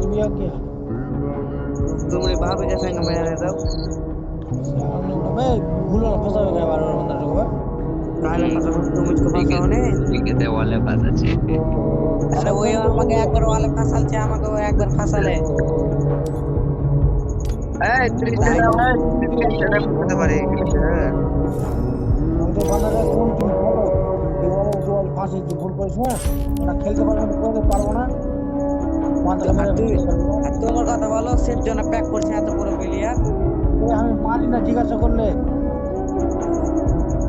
দিবি আর কি তুমি ভাবে কে সঙ্গে মেরে দাও ভাই ভুলো না ফসাবে কে বারবার বন্ধা ঢুকবে কালে ফসাবো তুমি মুझको फंसाओ ने টিকেতে ওয়ালে ফাঁসাচ্ছে আরে ওই আমাকে একবার ওয়ালে ফাঁসালছে আমাকে ও একবার ফাঁসালে এই ত্রিশটা দাও সেটা করতে পারি আমাদের বান্দারা কোন টিম খেলো এবারে জল ফাঁসি ভুল করিস না ওরা খেলতে পারবে না করে পারবো না বান্দারা মেরে আর তোমার কথা বলো সেফ জন্য প্যাক করছে এত বড় প্লেয়ার আমি মারি না জিজ্ঞাসা করলে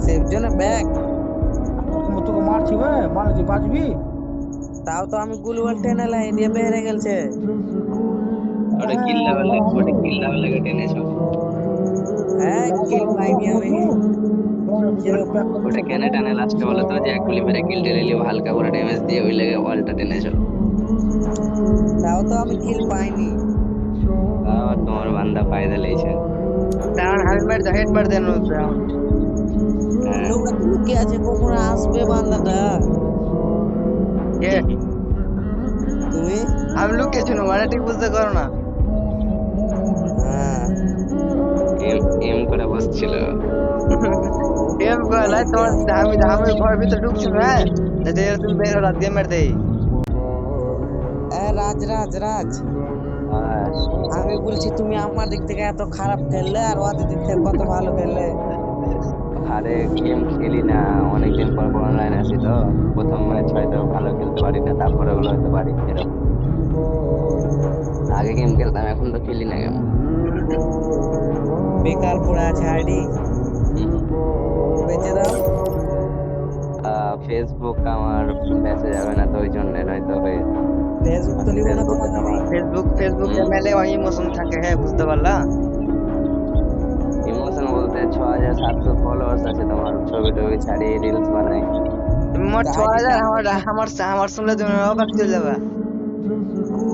সেফ জন্য ব্যাক তোকে মারছি বে মানে তুই বাঁচবি তাও তো আমি গুলওয়াল টেনে লাই দিয়ে বেরে গেলছে ওটা কিল লেভেলে টেনেছো হ্যাঁ কিল পাইনি আমি ওটা কেন টানে লাস্টে বলো তো যে এক গুলি মেরে কিল টেনে নিও হালকা করে ড্যামেজ দিয়ে ওই লেগে ওয়ালটা টেনেছো তাও তো আমি কিল পাইনি আর তোমার বান্দা ফায়দা লেইছে ডান হেলমেট দা হেড মার দেন লোকটা লুকে আছে কখন আসবে বান্দাটা কে তুমি আমি লুকিয়েছি না মানে ঠিক বুঝতে পারো না হ্যাঁ এম করে বসছিল এম কইলা তোমার আমি ঘর ভিতর ঢুকছি না যাতে তুমি বের রাত দিয়ে মেরে দেই এ রাজ রাজ রাজ আমি বলছি তুমি আমার দিক থেকে এত খারাপ খেললে আর ওদের দিক থেকে কত ভালো খেললে আরে গেম খেলি না অনেকদিন পর অনলাইন আসি তো প্রথম ম্যাচ হয়তো ভালো খেলতে পারি না তারপরে ওগুলো হয়তো পারি এরকম আগে গেম খেলতাম এখন তো খেলি না গেম বেকার পড়ে আছে আইডি বেঁচে দাও ফেসবুক আমার মেসেজ যাবে না তো ওই জন্য নয়তো হয়ে ফেসবুক তো লিবো না তোমার আমার ফেসবুক মেলে ওই ইমোশন থাকে হ্যাঁ বুঝতে পারলা ইমোশন বলতে 6700 ফলোয়ার্স আছে তোমার ছবি টবি ছাড়িয়ে রিলস বানাই মোট 6000 আমার শুনলে তুমি অবাক হয়ে যাবে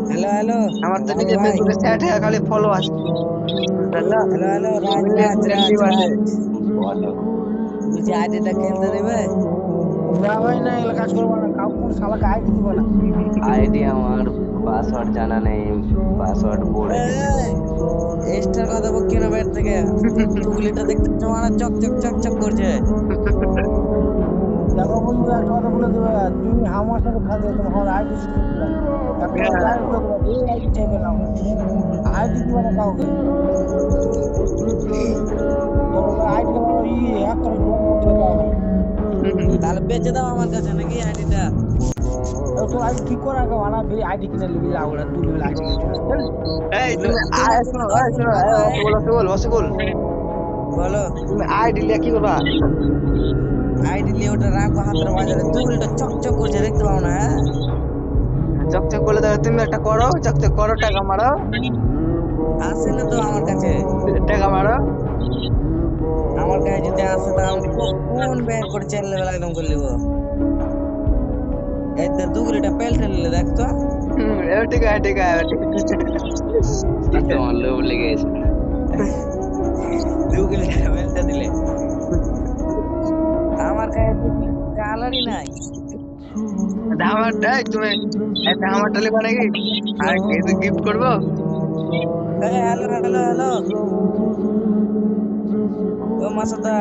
হ্যালো হ্যালো আমার তো নিজে ফেসবুকে চ্যাট হয়ে খালি ফলো আছে হ্যালো হ্যালো রাজ বলো বুঝি আইডিটা খেলতে দেবে না ভাই না এগুলো কাজ করবো না কাউ কোন শালাকে আইডি দিব না আইডি আমার পাসওয়ার্ড জানা নেই পাসওয়ার্ড পড়ে এক্সট্রা কথা বল কেন বাইরে থেকে টুকলিটা দেখতে তোমার চক চক চক চক করছে দেখো বন্ধু একটা কথা বলে দেবে তুমি আমার সাথে খাবে তোমার আইডি আইডি চাইবে না আইডি দিবে না কাউকে তোমার আইডি হ্যাক করে তাহলে বেচে দাও আমার কাছে নাকি আইডিটা তো আইডি ঠিক করে রাখো আনা আইডি কিনে নিবি লাগড়া তুই নিবি আইডি এই তুমি শোনো রসগোল বলো তুমি আইডি লিয়ে কি করবা আইডি লিয়ে ওটা রাখো হাতের বাজারে দুলটা চকচক করছে দেখতে পাও না হ্যাঁ চকচক করলে তাহলে তুমি একটা করো চকচক করো টাকা মারো আসে না তো আমার কাছে টাকা মারো আমার কাছে যদি আসে তা আমি কোন বের করে চেল লেভেল একদম করে লিব এই তো দুগুলিটা পেল ঠেলে দেখ তো ঠিক আছে তোমার লোভ লেগে গেছে দুগুলিটা পেলটা দিলে আমার কাছে কালারই নাই ধামাটাই তুমি একটা ধামাটা লিবা নাকি আর কিছু গিফট করবো হ্যালো হ্যালো হ্যালো ও মাসাদা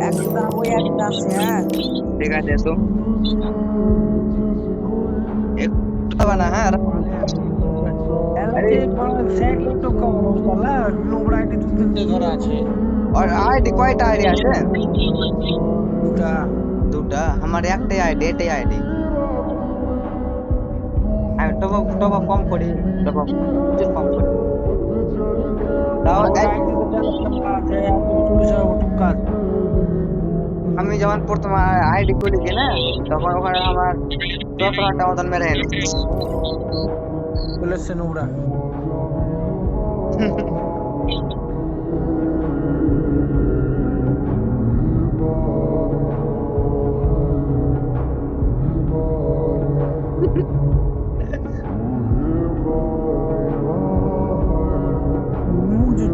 একটা ওই একটা আছে হ্যাঁ ঠিক আছে তো একটু বানা হ্যাঁ সেট ল্যাপটপ কম বলা নোংরা আইডি দু তিনটে ঘরে আছে আর আইডি কয়টা আইডি আছে দুটা আমার একটাই আইডি এটাই আইডি আমি টপ আপ কম করি টপ আপ কম করি তাও আমি যখন প্রথম আইডি খুলেছি না তখন ওখানে আমার 17টা মতন মেরে এলো বলেছে নোংরা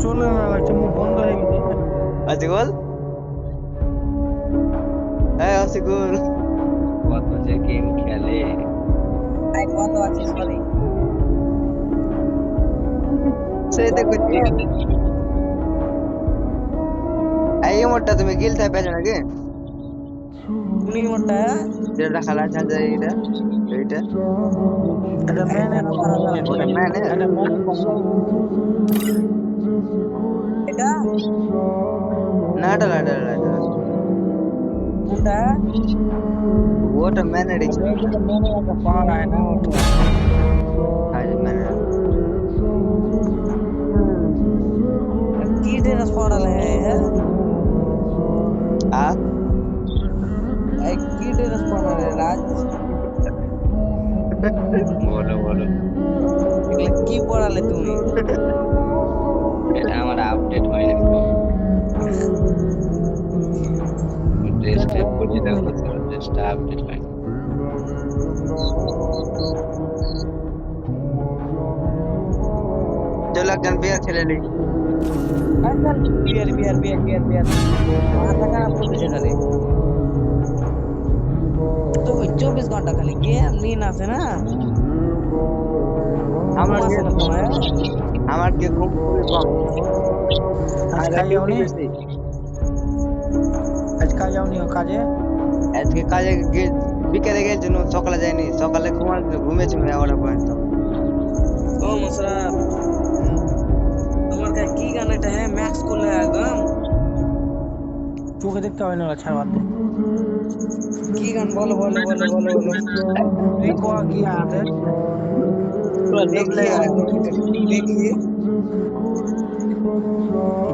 চলে না লাগছে মুখ বন্ধ হয়ে গেছে আসিকুল এই আসিকুল কত যে গেম খেলে কত আছিস বলি সেই তো করছি এই মোটটা তুমি গিলতে পেছো নাকি কোন মোটা যেটা খেলা চাঁদা এইটা এইটা এটা মেনে করা যাবে ওটা মানে এটা মেনে করা এটা না এটা কোনটা ওটা মানে যাবে এটা মেনে একটা পাড়া হয় না ওটা আজ মানে কি ड्रेस पड़ल है आ की ड्रेस पड़ल है राज বলো বলো এগুলা কি পড়ালে তুমি এটা আমার আপডেট হয়নি তো ড্রেসটা পরে দেখো ড্রেসটা আপডেট হয়নি चलो একজন বিয়ার খেলে নি আচ্ছা বিয়ার মাথা খারাপ করতেছে খালি তো 24 ঘন্টা খালি গেম নিন আছে না আমার আছে না তোমার আমার কি ঘুম খুবই কম আজ কাজে যাওনি আজ কাজে যাওনি কাজে আজকে কাজে বিকেলে গেছিল সকালে যাইনি সকালে ঘুমেছি 11টা পর্যন্ত ও মশরা তোমার কাছে কি গানটা है मैक्स করলে একদম চোখে দেখতে হয় না ছাড় বাদ দে কি গান বলো তুই কোয়া কি আছে দেখি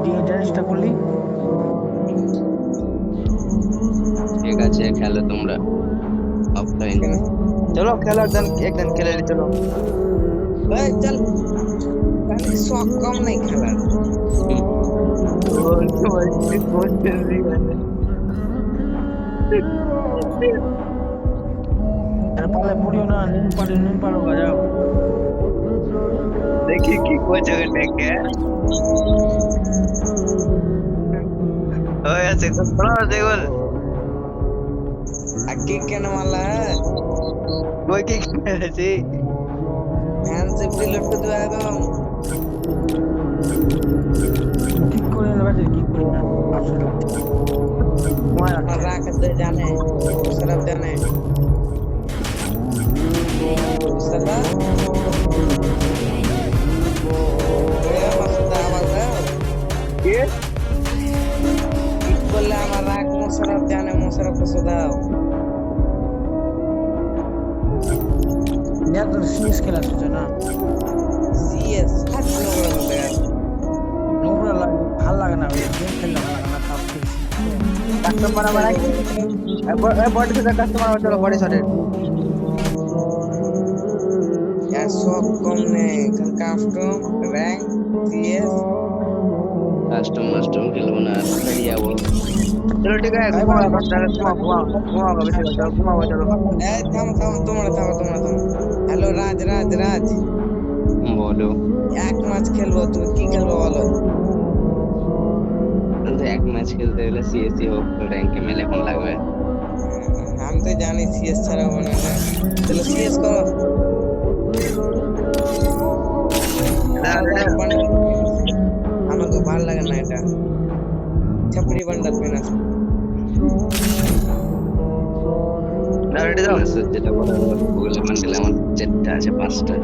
দিয়ে ড্রেসটা করলি ঠিক আছে খেলো তোমরা অফলাইন চলো খেলার দিন একদিন খেলে নি চলো এই চল তাহলে শখ কম নাই খেলার আর পালে পড়িও না নুন পাড়ো যাও দেখি কি কোচে দেখে ওই আছে বড় দেখল আগে কেন মারলা कोई की আছে হ্যান্ড সেফটি লটকে দাও একদম ঠিক করে নেবে ঠিক করে না আসলে মারা আর রাখতে জানে সরব জানে সরবা এ মাসুদ আওয়াজ দাও কি ঠিক বললে আমার রাখ মোশারফ জানে মোশারফকে শোধাও या तो सीएस खेला सोचा ना সিএস হাত নোংরা বলতে গেল নোংরা লাগে ভালো লাগে না ওই গেম খেললে ভালো লাগে না তাও খেলছি কাস্টমার আমার বডি থেকে কাস্টমার চলো বডি শটে यार शौक कम नहीं कल कास्टम रैंक सीएस কাস্টম খেলবো না খেলি যাবো चलो ठीक है घुमाओ चलो ए থামো তোমরা হ্যালো রাজ বলো এক ম্যাচ খেলবো তুমি কি খেলবো বলো তো এক ম্যাচ খেলতে গেলে সিএসসি হোক র্যাঙ্কে মেলে এখন লাগবে আমি তো জানি সিএস ছাড়া হবে না চলো সিএস করো আমাকে ভালো লাগে না এটা ছাপড়ি বান্ডার পেনা रेडी जाओ যেটা বলা গুগলে বান্ডেলে আমার 4টা আছে 5টা